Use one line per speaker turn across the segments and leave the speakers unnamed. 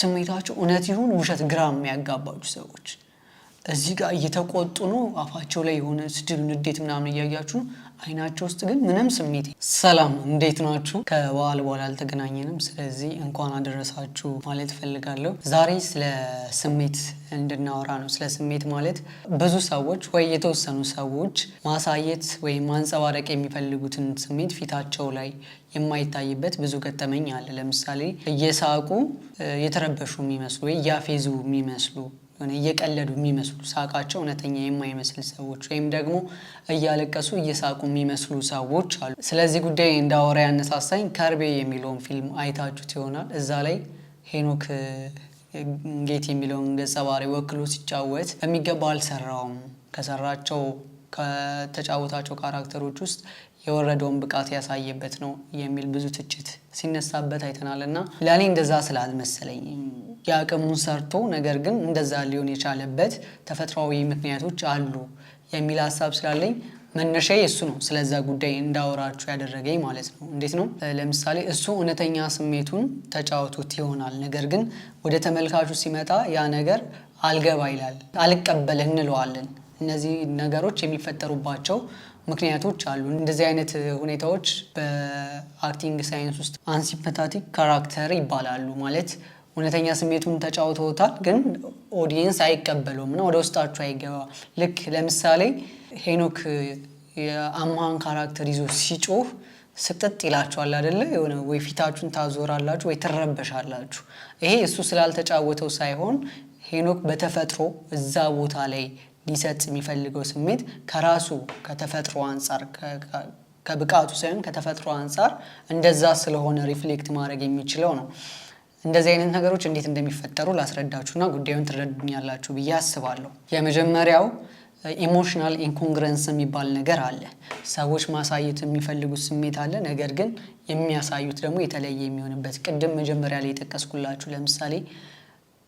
ስሜታቸው እውነት ይሁን ውሸት ግራም የሚያጋባችሁ ሰዎች እዚህ ጋር እየተቆጡ ነው አፋቸው ላይ የሆነ ስድብ ንዴት ምናምን እያያችሁ ነው አይናቸው ውስጥ ግን ምንም ስሜት ሰላም እንዴት ናችሁ ከበዓል በኋላ አልተገናኘንም ስለዚህ እንኳን አደረሳችሁ ማለት ፈልጋለሁ ዛሬ ስለ ስሜት እንድናወራ ነው ስለ ስሜት ማለት ብዙ ሰዎች ወይ የተወሰኑ ሰዎች ማሳየት ወይ ማንጸባረቅ የሚፈልጉትን ስሜት ፊታቸው ላይ የማይታይበት ብዙ ገጠመኝ አለ ለምሳሌ እየሳቁ የተረበሹ የሚመስሉ ወይ ያፌዙ የሚመስሉ እየቀለዱ የሚመስሉ ሳቃቸው እውነተኛ የማይመስል ሰዎች ወይም ደግሞ እያለቀሱ እየሳቁ የሚመስሉ ሰዎች አሉ ስለዚህ ጉዳይ እንዳወራ ያነሳሳኝ ከርቤ የሚለውን ፊልም አይታችሁት ይሆናል እዛ ላይ ሄኖክ ጌት የሚለውን ገጸ ባህሪ ወክሎ ሲጫወት በሚገባ አልሰራውም ከሰራቸው ከተጫወታቸው ካራክተሮች ውስጥ የወረደውን ብቃት ያሳየበት ነው የሚል ብዙ ትችት ሲነሳበት አይተናልና ለኔ እንደዛ ስላልመሰለኝ ያቀሙን ሰርቶ ነገር ግን እንደዛ ሊሆን የቻለበት ተፈጥሯዊ ምክንያቶች አሉ የሚል ሐሳብ ስላለኝ መነሻዬ እሱ ነው ስለዛ ጉዳይ እንዳወራችሁ ያደረገኝ ማለት ነው እንዴት ነው ለምሳሌ እሱ እውነተኛ ስሜቱን ተጫውቶት ይሆናል ነገር ግን ወደ ተመልካቹ ሲመጣ ያ ነገር አልገባ ይላል አልቀበልህ እንለዋለን እነዚህ ነገሮች የሚፈጠሩባቸው ምክንያቶች አሉ እንደዚህ አይነት ሁኔታዎች በአክቲንግ ሳይንስ ውስጥ አንሲምፓቲክ ካራክተር ይባላሉ ማለት እውነተኛ ስሜቱን ተጫውቶታል ግን ኦዲየንስ አይቀበለውም እና ወደ ውስጣቸው አይገባ ልክ ለምሳሌ ሄኖክ የአማን ካራክተር ይዞ ሲጮህ ስቅጥጥ ይላችኋል አይደለ የሆነ ወይ ፊታችሁን ታዞራላችሁ ወይ ትረበሻላችሁ ይሄ እሱ ስላልተጫወተው ሳይሆን ሄኖክ በተፈጥሮ እዛ ቦታ ላይ ሊሰጥ የሚፈልገው ስሜት ከራሱ ከተፈጥሮ አንፃር ከብቃቱ ሳይሆን ከተፈጥሮ አንፃር እንደዛ ስለሆነ ሪፍሌክት ማድረግ የሚችለው ነው እንደዚህ አይነት ነገሮች እንዴት እንደሚፈጠሩ ላስረዳችሁና ጉዳዩን ትረዱኛላችሁ ብዬ አስባለሁ የመጀመሪያው ኢሞሽናል ኢንኮንግረንስ የሚባል ነገር አለ ሰዎች ማሳየት የሚፈልጉት ስሜት አለ ነገር ግን የሚያሳዩት ደግሞ የተለየ የሚሆንበት ቅድም መጀመሪያ ላይ ተከስኩላችሁ ለምሳሌ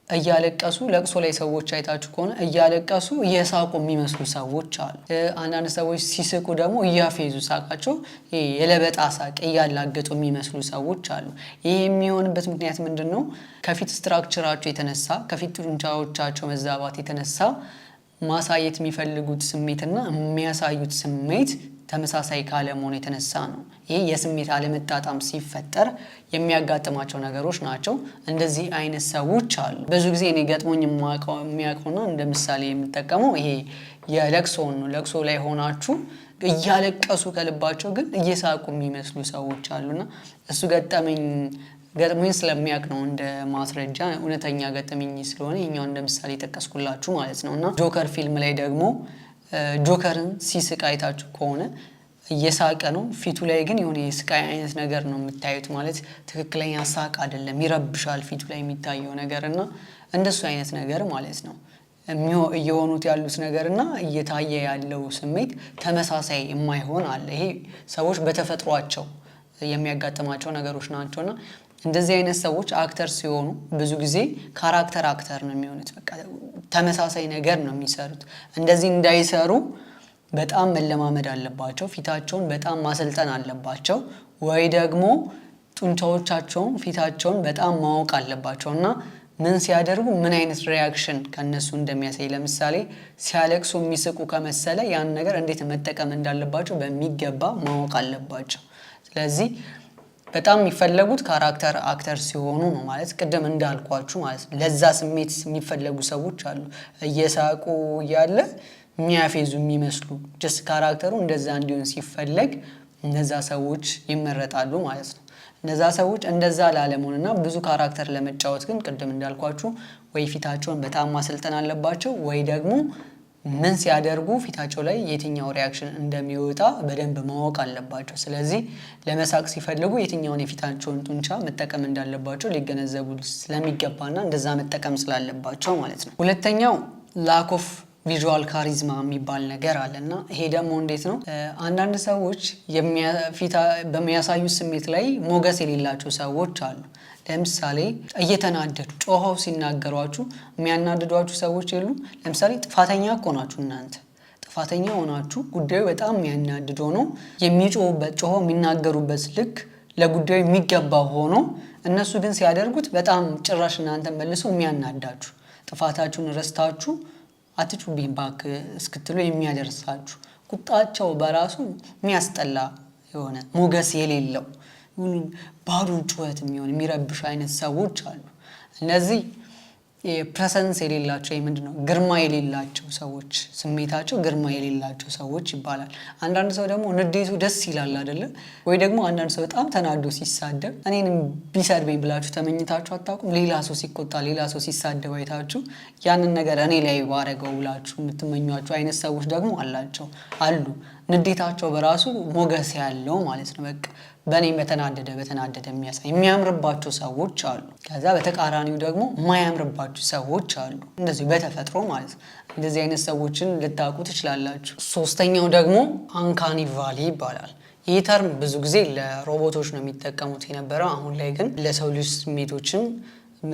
እያለቀሱ ለቅሶ ላይ ሰዎች አይታችሁ ከሆነ እያለቀሱ እየሳቁ የሚመስሉ ሰዎች አሉ አንዳንድ ሰዎች ሲስቁ ደግሞ እያፌዙ ሳቃቸው የለበጣ ሳቅ እያላገጡ የሚመስሉ ሰዎች አሉ ይሄ የሚሆንበት ምክንያት ምንድነው ከፊት ስትራክቸራቸው የተነሳ ከፊት ጡንቻዎቻቸው መዛባት የተነሳ ማሳየት የሚፈልጉት ስሜትና የሚያሳዩት ስሜት ተመሳሳይ ካለመሆኑ የተነሳ ነው ይሄ የስሜት አለመጣጣም ሲፈጠር የሚያጋጥማቸው ነገሮች ናቸው እንደዚህ አይነት ሰዎች አሉ ብዙ ጊዜ እኔ ገጥሞኝ የሚያውቀውና እንደ ምሳሌ የምጠቀመው ይሄ የለቅሶ ነው ለቅሶ ላይ ሆናችሁ እያለቀሱ ከልባቸው ግን እየሳቁ የሚመስሉ ሰዎች አሉና እሱ ገጥሞኝ ስለሚያውቅ ነው እንደ ማስረጃ እውነተኛ ገጠመኝ ስለሆነ ይሄኛው እንደ ምሳሌ ተከስኩላችሁ ማለት ነውና ጆከር ፊልም ላይ ደግሞ ጆከርን ሲስቅ አይታችሁ ከሆነ እየሳቀ ነው ፊቱ ላይ ግን የሆነ የስቃይ አይነት ነገር ነው የምታዩት ማለት ትክክለኛ ሳቅ አይደለም ይረብሻል ፊቱ ላይ የሚታየው ነገርና እንደሱ አይነት ነገር ማለት ነው እየሆኑት ያሉት ነገርና እየታየ ያለው ስሜት ተመሳሳይ የማይሆን አለ ይሄ ሰዎች በተፈጥሯቸው የሚያጋጥማቸው ነገሮች ናቸውና እንደዚህ አይነት ሰዎች አክተር ሲሆኑ ብዙ ጊዜ ካራክተር ነው የሚሆኑት በቃ ተመሳሳይ ነገር ነው የሚሰሩት እንደዚህ እንዳይሰሩ በጣም መለማመድ አለባቸው ፊታቸውን በጣም ማሰልጠን አለባቸው ወይ ደግሞ ጡንቻዎቻቸውን ፊታቸውን በጣም ማወቅ አለባቸውና ምን ሲያደርጉ ምን አይነት ሪአክሽን ከነሱ እንደሚያሳይ ለምሳሌ ሲያለቅሱ የሚስቁ ከመሰለ ያን ነገር እንዴት መጠቀም እንዳለባቸው በሚገባ ማወቅ አለባቸው ስለዚህ በጣም የሚፈልጉት አክተር ሲሆኑ ነው ማለት ቅድም እንዳልኳችሁ ማለት ነው ለዛ ስሜት የሚፈልጉ ሰዎች አሉ እየሳቁ ያለ የሚያፌዙ የሚመስሉ just ካራክተሩ እንደዛ እንዲሆን ሲፈልግ እነዛ ሰዎች ይመረጣሉ ማለት ነው እነዛ ሰዎች እንደዛ ላለመሆንና ብዙ ካራክተር ለመጫወት ግን ቅድም እንዳልኳችሁ ወይ ፊታቸውን በጣም ማሰልጠን አለባቸው ወይ ደግሞ ምን ሲያደርጉ ፊታቸው ላይ የትኛው ሪአክሽን እንደሚወጣ በደንብ ማወቅ አለባቸው ስለዚህ ለመሳቅ ሲፈልጉ የትኛውን የፊታቸውን ጡንቻ መጠቀም እንዳለባቸው ሊገነዘቡ ስለሚገባና እንደዛ መጠቀም ስላለባቸው ማለት ነው ሁለተኛው lack of visual charisma የሚባል ነገር አለና ይሄ ደግሞ እንዴት ነው አንዳንድ ሰዎች በሚያሳዩት ስሜት ላይ ሞገስ የሌላቸው ሰዎች አሉ ለምሳሌ እየተናደዱ ጮኸው ሲናገሯችሁ የሚያናድዷችሁ ሰዎች የሉ ለምሳሌ ጥፋተኛ ሆናችሁ እናንተ ጥፋተኛ ሆናችሁ ጉዳዩ በጣም የሚያናድድ ሆኖ የሚጮሁበት ጮኸው የሚናገሩበት ልክ ለጉዳዩ የሚገባ ሆኖ እነሱ ግን ሲያደርጉት በጣም ጭራሽ እናንተ መልሶ የሚያናዳችሁ ጥፋታችሁን ረስታችሁ አትጩብኝ ባክ እስክትሉ የሚያደርሳችሁ ቁጣቸው በራሱ የሚያስጠላ የሆነ ሞገስ የሌለው ባዶን ጩኸት የሚረብሽ አይነት ሰዎች አሉ። እነዚህ የፕሬዘንስ የሌላቸው ምንድነው ግርማ የሌላቸው ሰዎች ስሜታቸው ግርማ የሌላቸው ሰዎች ይባላል። አንዳንድ ሰው ደግሞ ንዴቱ ደስ ይላል አይደለ ወይ ደግሞ አንዳንድ ሰው በጣም ተናዶ ሲሳደብ እኔንም ቢሰድበኝ ብላችሁ ተመኝታችሁ አታውቁም? ሌላ ሰው ሲቆጣ ሌላ ሰው ሲሳደብ አይታችሁ ያንን ነገር እኔ ላይ ባረገው ብላችሁ የምትመኟቸው አይነት ሰዎች ደግሞ አሉ። ንዴታቸው በራሱ ሞገስ ያለው ማለት ነው። በቃ በእኔ በተናደደ የሚያሳይ የሚያምርባቸው ሰዎች አሉ። ከዛ በተቃራኒው ደግሞ የማያምርባቸው ሰዎች አሉ። እንደዚህ በተፈጥሮ ማለት ነው። እንደዚህ አይነት ሰዎችን ልታውቁ ትችላላችሁ። ሶስተኛው ደግሞ አንካኒ ቫሊ ይባላል። ይህ ተርም ብዙ ጊዜ ለሮቦቶች ነው የሚጠቀሙት የነበረው። አሁን ላይ ግን ለሰው ልጅ ስሜቶችን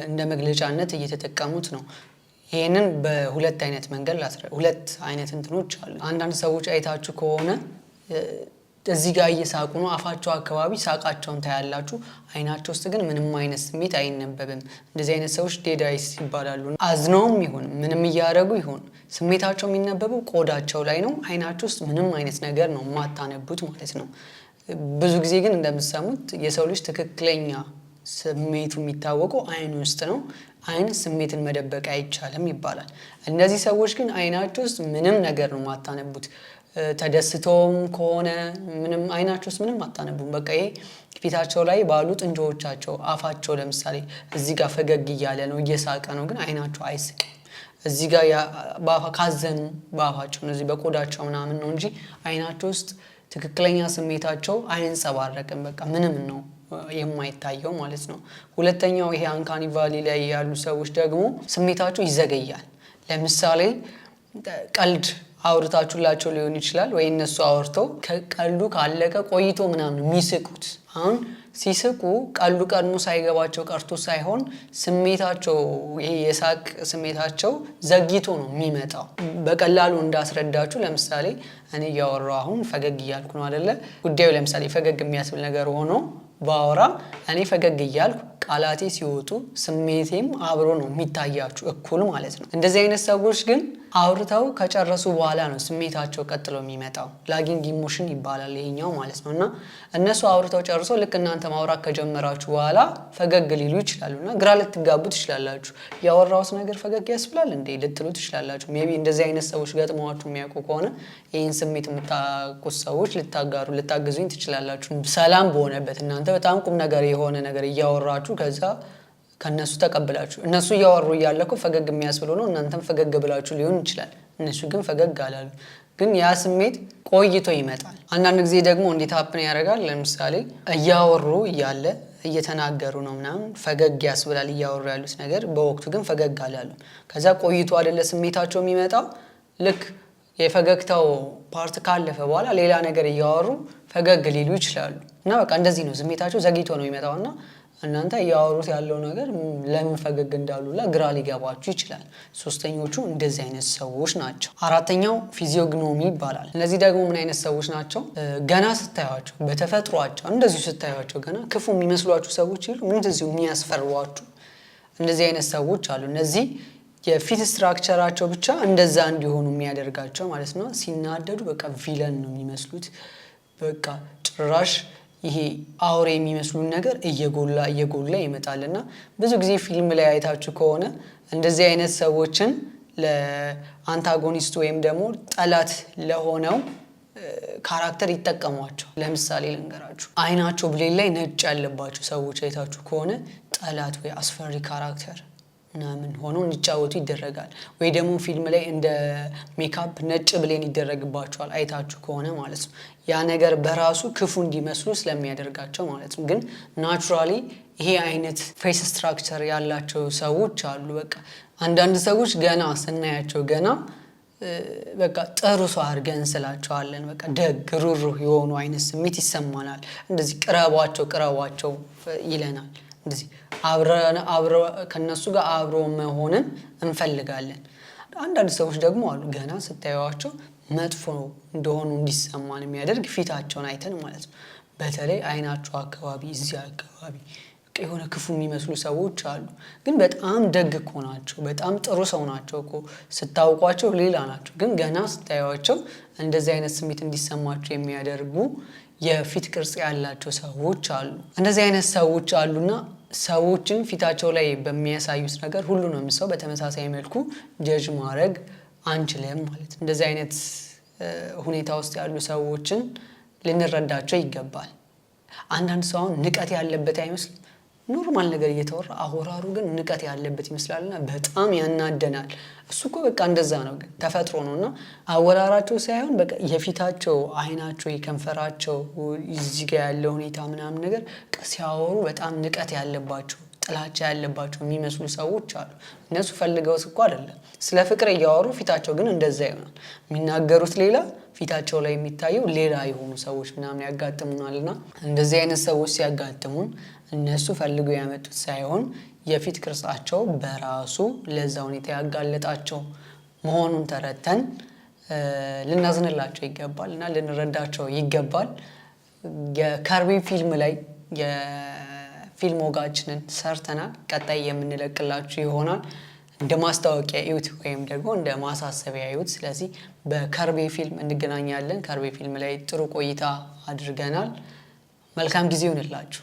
እንደ መግለጫነት እየተጠቀሙት ነው። ይሄንን በሁለት አይነት መንገድ ሁለት አይነት እንትኖች አሉ። አንዳንድ ሰዎች አይታችሁ ከሆነ እዚህ ጋር እየሳቁ ነው፣ አፋቸው አካባቢ ሳቃቸውን ታያላችሁ፣ አይናቸው ውስጥ ግን ምንም አይነት ስሜት አይነበብም። እንደዚህ አይነት ሰዎች ዴድ አይስ ይባላሉ። አዝነውም ይሁን ምንም እያደረጉ ይሁን ስሜታቸው የሚነበበው ቆዳቸው ላይ ነው። አይናቸው ውስጥ ምንም አይነት ነገር ነው የማታነቡት ማለት ነው። ብዙ ጊዜ ግን እንደምትሰሙት የሰው ልጅ ትክክለኛ ስሜቱ የሚታወቀው አይን ውስጥ ነው። አይን ስሜትን መደበቅ አይቻልም ይባላል። እነዚህ ሰዎች ግን አይናቸው ውስጥ ምንም ነገር ነው የማታነቡት። ተደስተውም ከሆነ ምንም አይናቸው ውስጥ ምንም አታነቡም። በቃ ይሄ ፊታቸው ላይ ባሉ ጥንጆቻቸው አፋቸው ለምሳሌ እዚህ ጋር ፈገግ እያለ ነው እየሳቀ ነው፣ ግን አይናቸው አይስቅም። እዚህ ጋር ካዘኑ በአፋቸው እዚህ በቆዳቸው ምናምን ነው እንጂ አይናቸው ውስጥ ትክክለኛ ስሜታቸው አይንጸባረቅም። በቃ ምንም ነው የማይታየው ማለት ነው። ሁለተኛው ይሄ አንካኒ ቫሊ ላይ ያሉ ሰዎች ደግሞ ስሜታቸው ይዘገያል። ለምሳሌ ቀልድ አውርታችሁላቸው ሊሆን ይችላል ወይ እነሱ አውርተው ቀልዱ ካለቀ ቆይቶ ምናምን የሚስቁት። አሁን ሲስቁ ቀልዱ ቀድሞ ሳይገባቸው ቀርቶ ሳይሆን ስሜታቸው ይሄ የሳቅ ስሜታቸው ዘግይቶ ነው የሚመጣው። በቀላሉ እንዳስረዳችሁ ለምሳሌ እኔ እያወራሁ አሁን ፈገግ እያልኩ ነው አይደለ? ጉዳዩ ለምሳሌ ፈገግ የሚያስብል ነገር ሆኖ ባወራ እኔ ፈገግ እያልኩ ቃላቴ ሲወጡ ስሜቴም አብሮ ነው የሚታያችሁ እኩል ማለት ነው። እንደዚህ አይነት ሰዎች ግን አውርተው ከጨረሱ በኋላ ነው ስሜታቸው ቀጥሎ የሚመጣው። ላጊንግ ኢሞሽን ይባላል ይሄኛው ማለት ነው። እና እነሱ አውርተው ጨርሰው ልክ እናንተ ማውራት ከጀመራችሁ በኋላ ፈገግ ሊሉ ይችላሉና ግራ ልትጋቡ ትችላላችሁ። ያወራውስ ነገር ፈገግ ያስብላል እንዴ ልትሉ ትችላላችሁ። ሜቢ እንደዚህ አይነት ሰዎች ገጥመዋችሁ የሚያውቁ ከሆነ ይህን ስሜት የምታውቁት ሰዎች ልታግዙኝ ትችላላችሁ። ሰላም በሆነበት እናንተ በጣም ቁም ነገር የሆነ ነገር እያወራችሁ ከዛ ከነሱ ተቀብላችሁ እነሱ እያወሩ እያለኩ ፈገግ የሚያስብለው ነው እናንተም ፈገግ ብላችሁ ሊሆን ይችላል። እነሱ ግን ፈገግ አላሉ። ግን ያ ስሜት ቆይቶ ይመጣል። አንዳንድ ጊዜ ደግሞ እንዴት ሀፕን ያደርጋል? ለምሳሌ እያወሩ እያለ እየተናገሩ ነው ምናምን ፈገግ ያስብላል እያወሩ ያሉት ነገር፣ በወቅቱ ግን ፈገግ አላሉ። ከዛ ቆይቶ አይደለ ስሜታቸው የሚመጣው። ልክ የፈገግታው ፓርት ካለፈ በኋላ ሌላ ነገር እያወሩ ፈገግ ሊሉ ይችላሉ። እና በቃ እንደዚህ ነው ስሜታቸው ዘግይቶ ነው የሚመጣውና እናንተ እያወሩት ያለው ነገር ለምን ፈገግ እንዳሉላ ግራ ሊገባችሁ ይችላል። ሶስተኞቹ እንደዚህ አይነት ሰዎች ናቸው። አራተኛው ፊዚዮግኖሚ ይባላል። እነዚህ ደግሞ ምን አይነት ሰዎች ናቸው? ገና ስታዩዋቸው በተፈጥሯቸው እንደዚሁ ስታዩዋቸው ገና ክፉ የሚመስሏችሁ ሰዎች ይሉ እንደዚሁ የሚያስፈርዋችሁ እንደዚህ አይነት ሰዎች አሉ። እነዚህ የፊት ስትራክቸራቸው ብቻ እንደዛ እንዲሆኑ የሚያደርጋቸው ማለት ነው። ሲናደዱ በቃ ቪለን ነው የሚመስሉት። በቃ ጭራሽ ይሄ አውሬ የሚመስሉን ነገር እየጎላ ይመጣልና ብዙ ጊዜ ፊልም ላይ አይታችሁ ከሆነ እንደዚህ አይነት ሰዎችን ለአንታጎኒስት ወይም ደግሞ ጠላት ለሆነው ካራክተር ይጠቀሟቸው። ለምሳሌ ልንገራችሁ፣ አይናቸው ብሌን ላይ ነጭ ያለባቸው ሰዎች አይታችሁ ከሆነ ጠላት ወይ አስፈሪ ካራክተር ምናምን ሆኖ እንዲጫወቱ ይደረጋል። ወይ ደግሞ ፊልም ላይ እንደ ሜካፕ ነጭ ብሌን ይደረግባቸዋል አይታችሁ ከሆነ ማለት ነው። ያ ነገር በራሱ ክፉ እንዲመስሉ ስለሚያደርጋቸው ማለት ነው። ግን ናቹራሊ ይሄ አይነት ፌስ ስትራክቸር ያላቸው ሰዎች አሉ። በቃ አንዳንድ ሰዎች ገና ስናያቸው ገና በቃ ጥሩ ሰው አድርገን እንስላቸዋለን። በቃ ደግ ሩህሩህ የሆኑ አይነት ስሜት ይሰማናል። እንደዚህ ቅረቧቸው ይለናል። እንደዚህ አብረ ከነሱ ጋር አብሮ መሆንን እንፈልጋለን። አንዳንድ ሰዎች ደግሞ አሉ ገና ስታዩዋቸው መጥፎ እንደሆኑ እንዲሰማን የሚያደርግ ፊታቸውን አይተን ማለት ነው። በተለይ አይናቸው አካባቢ እዚህ አካባቢ የሆነ ክፉ የሚመስሉ ሰዎች አሉ፣ ግን በጣም ደግ እኮ ናቸው። በጣም ጥሩ ሰው ናቸው እኮ ስታውቋቸው ሌላ ናቸው፣ ግን ገና ስታዩዋቸው እንደዚህ አይነት ስሜት እንዲሰማቸው የሚያደርጉ የፊት ቅርጽ ያላቸው ሰዎች አሉ። እንደዚህ አይነት ሰዎች አሉና ሰዎችን ፊታቸው ላይ በሚያሳዩት ነገር ሁሉንም ሰው በተመሳሳይ መልኩ ጀጅ ማድረግ አንችልም ማለት ነው። እንደዚህ አይነት ሁኔታ ውስጥ ያሉ ሰዎችን ልንረዳቸው ይገባል። አንዳንድ ሰው አሁን ንቀት ያለበት አይመስልም? ኖርማል ነገር እየተወራ አወራሩ ግን ንቀት ያለበት ይመስላልና በጣም ያናደናል። እሱ እኮ በቃ እንደዛ ነው፣ ግን ተፈጥሮ ነውና አወራራቸው ሳይሆን በቃ የፊታቸው፣ አይናቸው፣ የከንፈራቸው እዚህ ጋር ያለው ሁኔታ ምናምን ነገር ሲያወሩ በጣም ንቀት ያለባቸው፣ ጥላቻ ያለባቸው የሚመስሉ ሰዎች አሉ። እነሱ ፈልገውት እኮ አይደለም፣ ስለ ፍቅር እያወሩ ፊታቸው ግን እንደዛ ይሆናል። የሚናገሩት ሌላ፣ ፊታቸው ላይ የሚታየው ሌላ የሆኑ ሰዎች ምናምን ያጋጥሙናልና እንደዚህ አይነት ሰዎች ሲያጋጥሙን እነሱ ፈልገው ያመጡት ሳይሆን የፊት ቅርጻቸው በራሱ ለዛ ሁኔታ ያጋለጣቸው መሆኑን ተረድተን ልናዝንላቸው ይገባል እና ልንረዳቸው ይገባል። የከርቤ ፊልም ላይ የፊልም ወጋችንን ሰርተናል። ቀጣይ የምንለቅላችሁ ይሆናል። እንደ ማስታወቂያ እዩት፣ ወይም ደግሞ እንደ ማሳሰቢያ እዩት። ስለዚህ በከርቤ ፊልም እንገናኛለን። ከርቤ ፊልም ላይ ጥሩ ቆይታ አድርገናል። መልካም ጊዜ ይሁንላችሁ።